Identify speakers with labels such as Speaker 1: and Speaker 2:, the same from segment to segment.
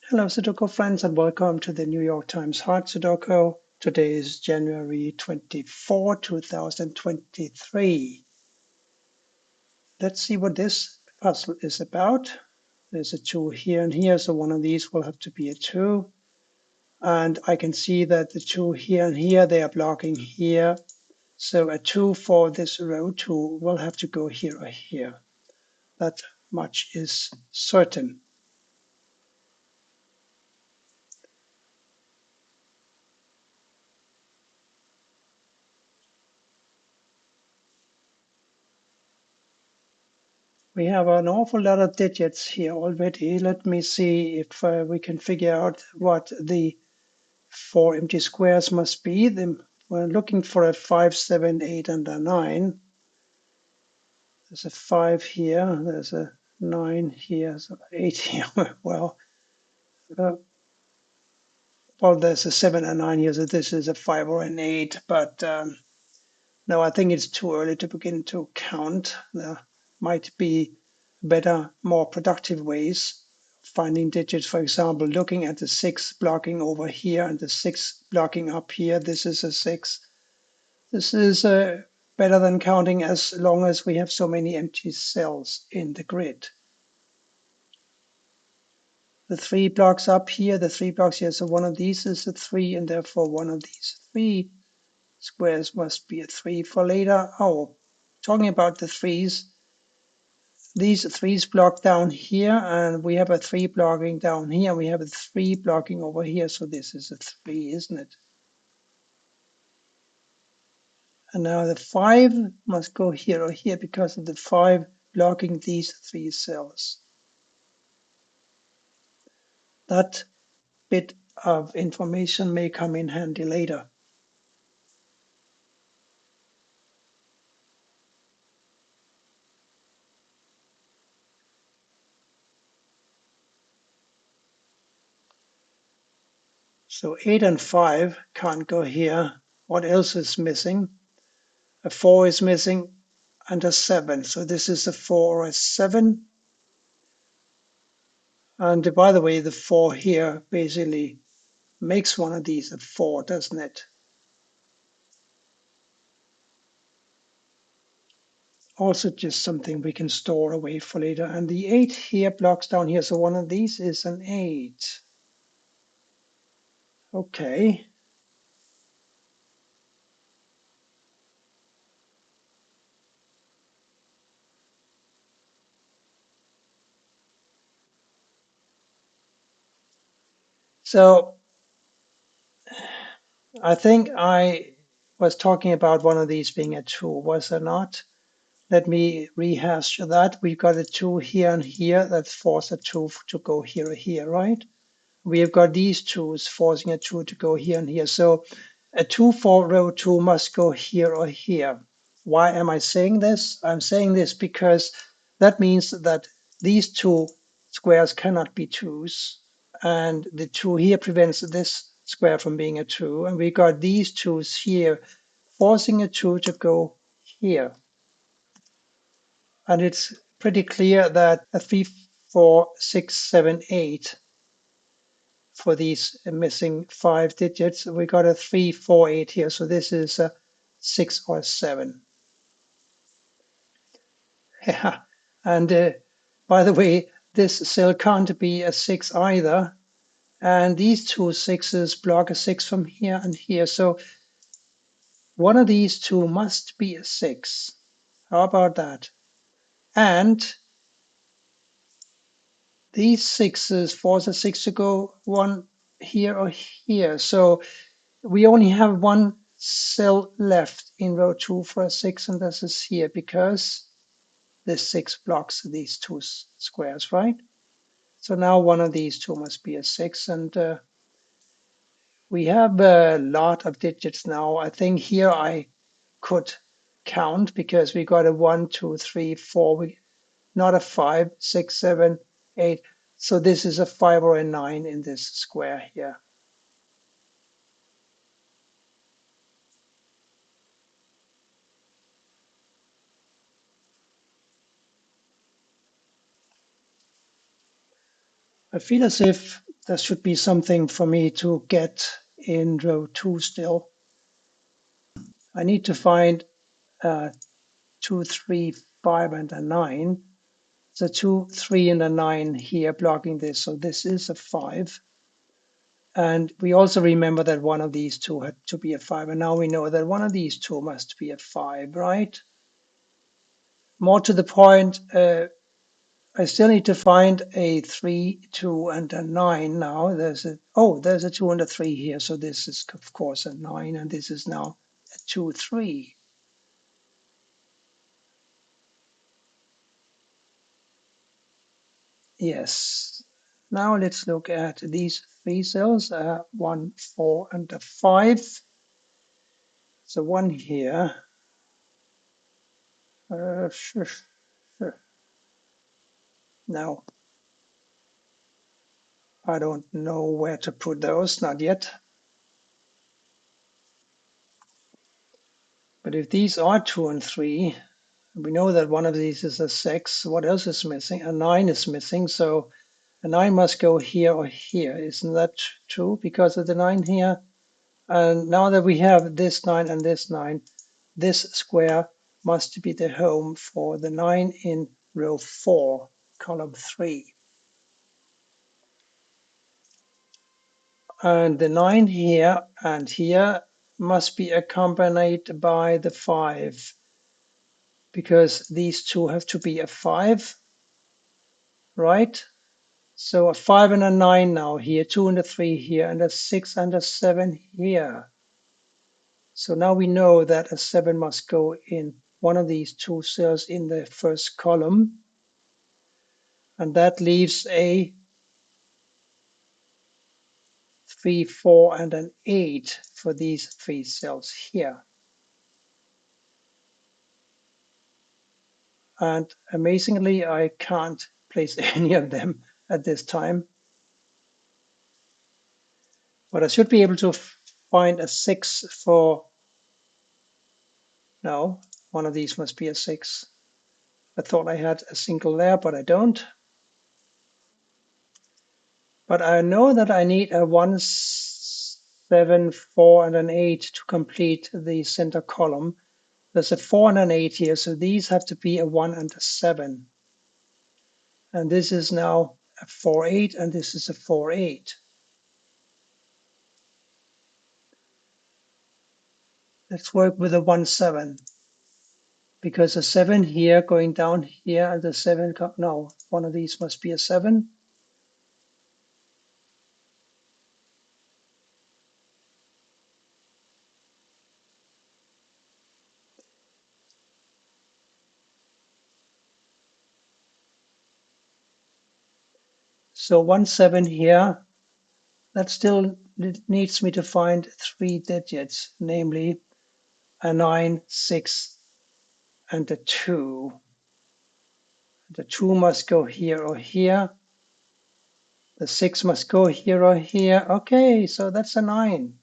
Speaker 1: Hello, Sudoku friends, and welcome to the New York Times Hard Sudoku. Today is January 24, 2023. Let's see what this puzzle is about. There's a 2 here and here, so one of these will have to be a 2. And I can see that the 2 here and here, they are blocking here. So a 2 for this row 2 will have to go here or here. That much is certain. We have an awful lot of digits here already. Let me see if we can figure out what the 4 empty squares must be. We're looking for a 5, 7, 8, and a 9. There's a 5 here. There's a 9 here. So 8 here. Well, uh, there's a 7 and 9 here. So this is a 5 or an 8. But no, I think it's too early to begin to count. There might be better, more productive ways finding digits. For example, looking at the 6 blocking over here and the 6 blocking up here. This is a 6. This is better than counting as long as we have so many empty cells in the grid. The 3 blocks up here, the 3 blocks here. So one of these is a 3, and therefore one of these 3 squares must be a 3 for later. Oh, talking about the 3s, these 3s block down here, and we have a 3 blocking down here. We have a 3 blocking over here, so this is a 3, isn't it? And now the 5 must go here or here because of the 5 blocking these 3 cells. That bit of information may come in handy later. So 8 and 5 can't go here. What else is missing? A 4 is missing and a 7. So this is a 4 or a 7. And by the way, the 4 here basically makes one of these a 4, doesn't it? Also just something we can store away for later. And the 8 here blocks down here. So one of these is an 8. Okay. So I think I was talking about one of these being a 2, was I not? Let me rehash that. We've got a 2 here and here that force a 2 to go here or here, right? We have got these 2's forcing a 2 to go here and here. So a 2 for row 2 must go here or here. Why am I saying this? I'm saying this because that means that these 2 squares cannot be 2's. And the 2 here prevents this square from being a 2. And we got these 2's here forcing a 2 to go here. And it's pretty clear that a 3, 4, 6, 7, 8 for these missing 5 digits. We got a 3, 4, 8 here. So this is a 6 or 7. Yeah. And by the way, this cell can't be a 6 either. And these two 6's block a 6 from here and here. So one of these two must be a 6. How about that? And these 6's force a 6 to go one here or here. So we only have one cell left in row 2 for a 6, and this is here because this 6 blocks these two squares, right? So now one of these two must be a 6, and we have a lot of digits now. I think here I could count because we got a 1, 2, 3, 4, not a 5, 6, 7, 8. So this is a 5 or a 9 in this square here. I feel as if there should be something for me to get in row 2 still. I need to find 2, 3, 5, and a 9. The 2, 3, and a 9 here blocking this, so this is a 5. And we also remember that one of these two had to be a 5, and now we know that one of these two must be a 5, right? More to the point, I still need to find a 3, 2, and a 9 now. There's a 2 and a 3 here, so this is of course a 9, and this is now a 2, 3. Yes. Now let's look at these three cells, 1, 4, and a 5. So one here. Sure. Now, I don't know where to put those, not yet. But if these are 2 and 3, we know that one of these is a 6. What else is missing? A 9 is missing, so a 9 must go here or here. Isn't that true because of the 9 here? And now that we have this 9 and this 9, this square must be the home for the 9 in row 4, column 3. And the 9 here and here must be accompanied by the 5, because these two have to be a 5, right? So a 5 and a 9 now here, 2 and a 3 here, and a 6 and a 7 here. So now we know that a 7 must go in one of these two cells in the first column, and that leaves a 3, 4, and an 8 for these three cells here. And amazingly, I can't place any of them at this time. But I should be able to find a 6 for, no, one of these must be a 6. I thought I had a single there, but I don't. But I know that I need a 1, 7, 4, and an 8 to complete the center column. There's a 4 and an 8 here, so these have to be a 1 and a 7. And this is now a 4, 8, and this is a 4, 8. Let's work with a 1, 7. Because a 7 here going down here, and the 7, no, one of these must be a 7. So 1, 7 here, that still needs me to find 3 digits, namely a 9, 6, and a 2. The 2 must go here or here. The 6 must go here or here. Okay, so that's a 9.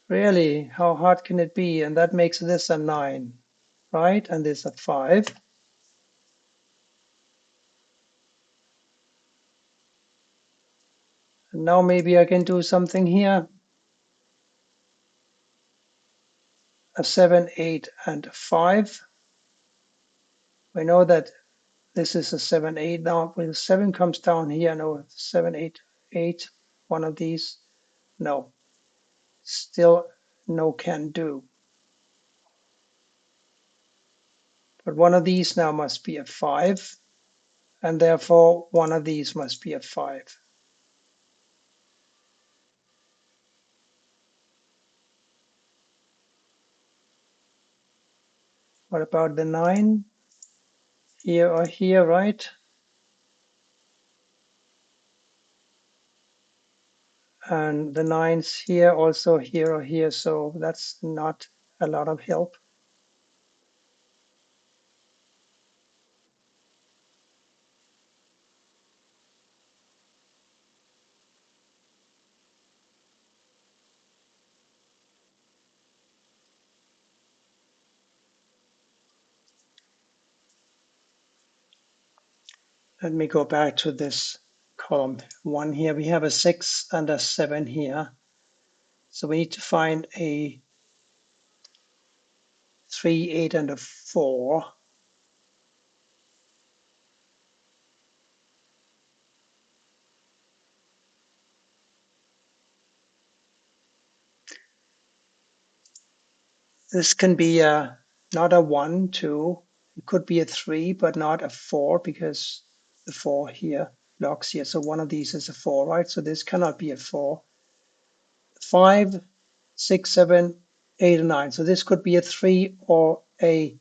Speaker 1: Really, how hard can it be? And that makes this a 9, right? And this a 5. And now maybe I can do something here. A 7, 8, and a 5. We know that this is a 7, 8. Now, when the 7 comes down here, no, 7, 8, 8, one of these, no. Still no can do. But one of these now must be a 5, and therefore one of these must be a 5. What about the 9? Here or here, right? And the 9's here, also here or here, so that's not a lot of help. Let me go back to this column 1 here. We have a 6 and a 7 here. So we need to find a 3, 8, and a 4. This can be not a 1, 2. It could be a 3, but not a 4 because the 4 here blocks here. So one of these is a 4, right? So this cannot be a 4. 5, 6, 7, 8, and 9. So this could be a 3 or a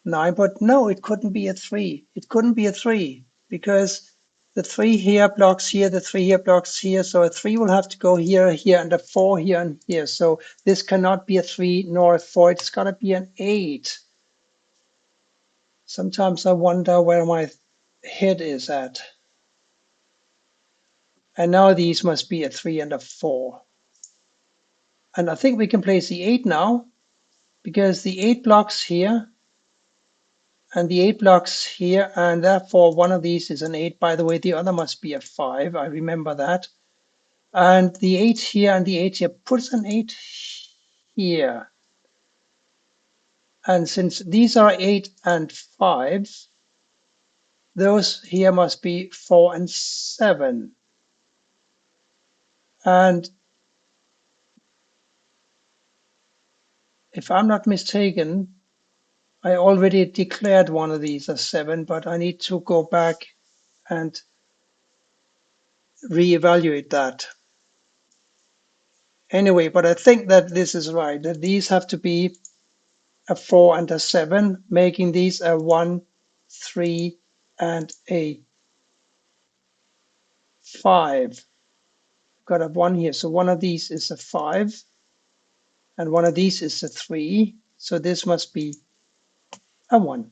Speaker 1: 9, but no, it couldn't be a 3. It couldn't be a 3 because the 3 here blocks here, the 3 here blocks here. So a 3 will have to go here, here, and a 4 here and here. So this cannot be a 3 nor a 4. It's got to be an 8. Sometimes I wonder where my head is at. And now these must be a 3 and a 4. And I think we can place the 8 now because the 8 blocks here and the 8 blocks here, and therefore one of these is an 8. By the way, the other must be a 5. I remember that. And the 8 here and the 8 here puts an 8 here. And since these are 8 and 5, those here must be 4 and 7. And if I'm not mistaken, I already declared one of these as 7, but I need to go back and reevaluate that. Anyway, but I think that this is right, that these have to be a 4 and a 7, making these a 1, 3, and a 5. Got a 1 here. So one of these is a 5, and one of these is a 3. So this must be a 1.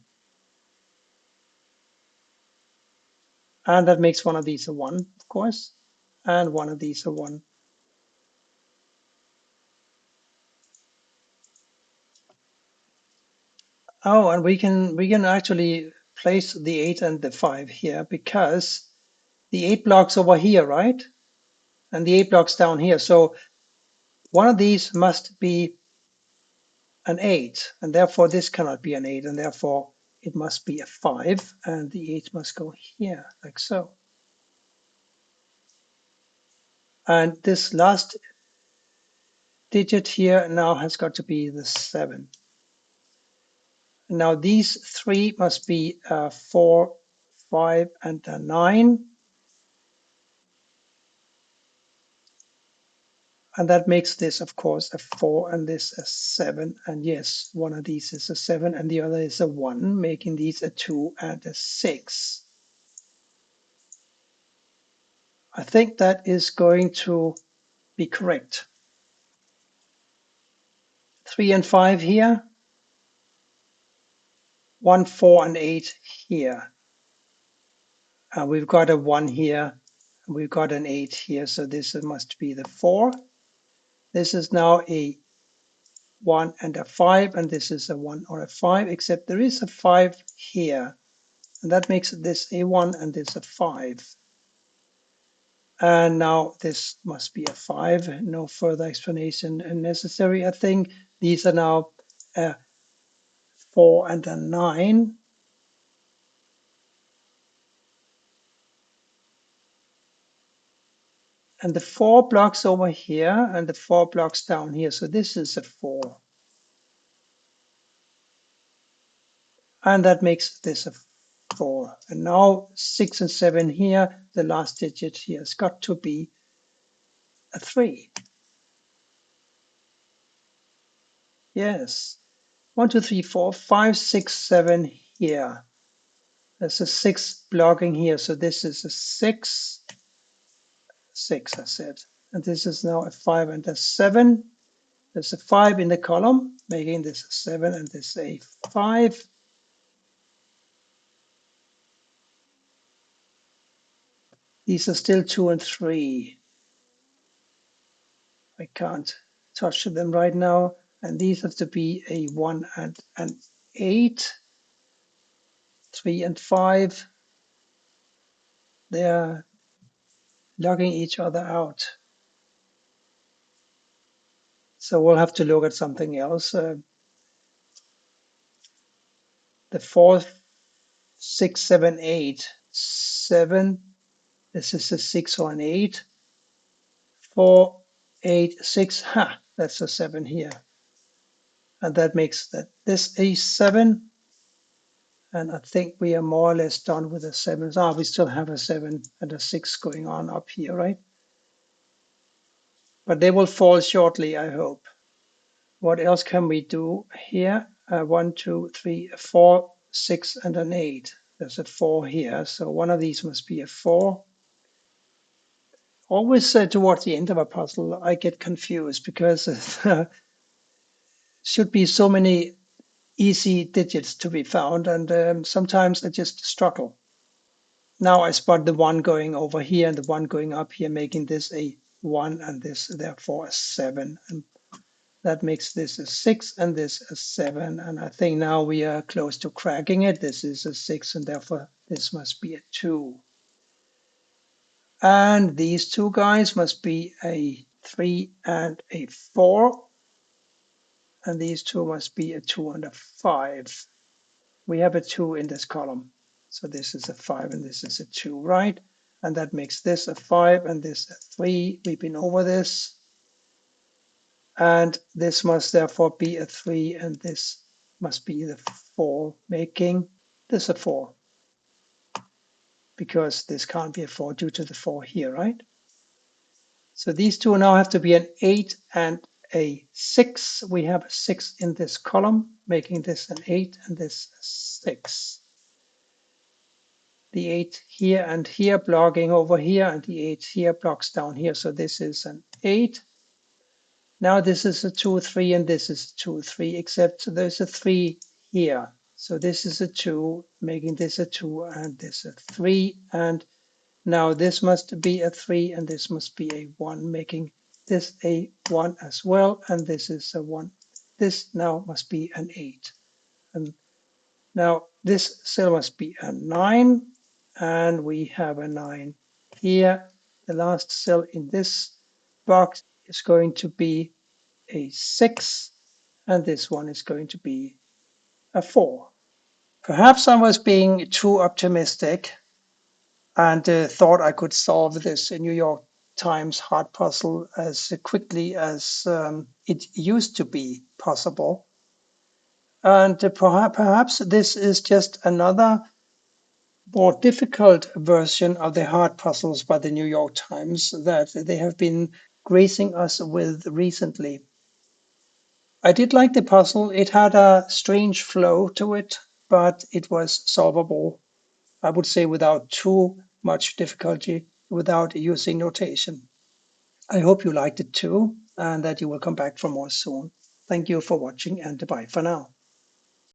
Speaker 1: And that makes one of these a 1, of course, and one of these a 1. Oh, and we can actually place the 8 and the 5 here because the 8 blocks over here, right? And the 8 blocks down here. So one of these must be an 8, and therefore this cannot be an 8, and therefore it must be a 5, and the 8 must go here, like so. And this last digit here now has got to be the 7. Now these 3 must be 4, 5, and 9. And that makes this, of course, a 4 and this a 7. And yes, one of these is a 7 and the other is a 1, making these a 2 and a 6. I think that is going to be correct. 3 and 5 here, 1, 4, and 8 here. We've got a 1 here, we've got an 8 here, so this must be the 4. This is now a 1 and a 5, and this is a 1 or a 5, except there is a 5 here, and that makes this a 1 and this a 5. And now this must be a 5, no further explanation necessary. I think these are now a 4 and a 9. And the 4 blocks over here and the 4 blocks down here. So this is a 4. And that makes this a 4. And now 6 and 7 here, the last digit here has got to be a 3. Yes. 1, 2, 3, 4, 5, 6, 7 here. There's a 6 blocking here. So this is a 6, 6, I said. And this is now a 5 and a 7. There's a 5 in the column, making this a 7 and this a 5. These are still 2 and 3. I can't touch them right now. And these have to be a 1 and an 8, 3 and 5. They're logging each other out. So we'll have to look at something else. The 4, 6, 7, 8. 7, this is a 6 or an 8. 4, 8, 6. Ha, that's a 7 here. And that makes that this a 7. And I think we are more or less done with the 7s. Ah, we still have a 7 and a 6 going on up here, right? But they will fall shortly, I hope. What else can we do here? 1, 2, 3, 4, 6, and an 8. There's a 4 here, so one of these must be a 4. Always towards the end of a puzzle, I get confused because it should be so many easy digits to be found, and sometimes I just struggle. Now I spot the 1 going over here and the 1 going up here, making this a 1 and this therefore a 7. And that makes this a 6 and this a 7. And I think now we are close to cracking it. This is a 6 and therefore this must be a 2. And these two guys must be a 3 and a 4. And these two must be a 2 and a 5. We have a 2 in this column. So this is a 5 and this is a 2, right? And that makes this a 5 and this a 3. We've been over this. And this must therefore be a 3 and this must be the 4, making this a 4. Because this can't be a 4 due to the 4 here, right? So these two now have to be an 8 and a 6. We have a 6 in this column, making this an 8 and this a 6. The 8 here and here blocking over here, and the 8 here blocks down here. So this is an 8. Now this is a 2, 3, and this is a 2, 3, except there's a 3 here. So this is a 2, making this a 2, and this a 3. And now this must be a 3, and this must be a 1, making this a 1 as well. And this is a 1. This now must be an 8. And now this cell must be a 9. And we have a 9 here. The last cell in this box is going to be a 6, and this one is going to be a 4. Perhaps I was being too optimistic and thought I could solve this New York Times heart puzzle as quickly as it used to be possible. And perhaps this is just another more difficult version of the heart puzzles by the New York Times that they have been gracing us with recently. I did like the puzzle. It had a strange flow to it, but it was solvable, I would say, without too much difficulty, without using notation. I hope you liked it too, and that you will come back for more soon. Thank you for watching, and bye for now.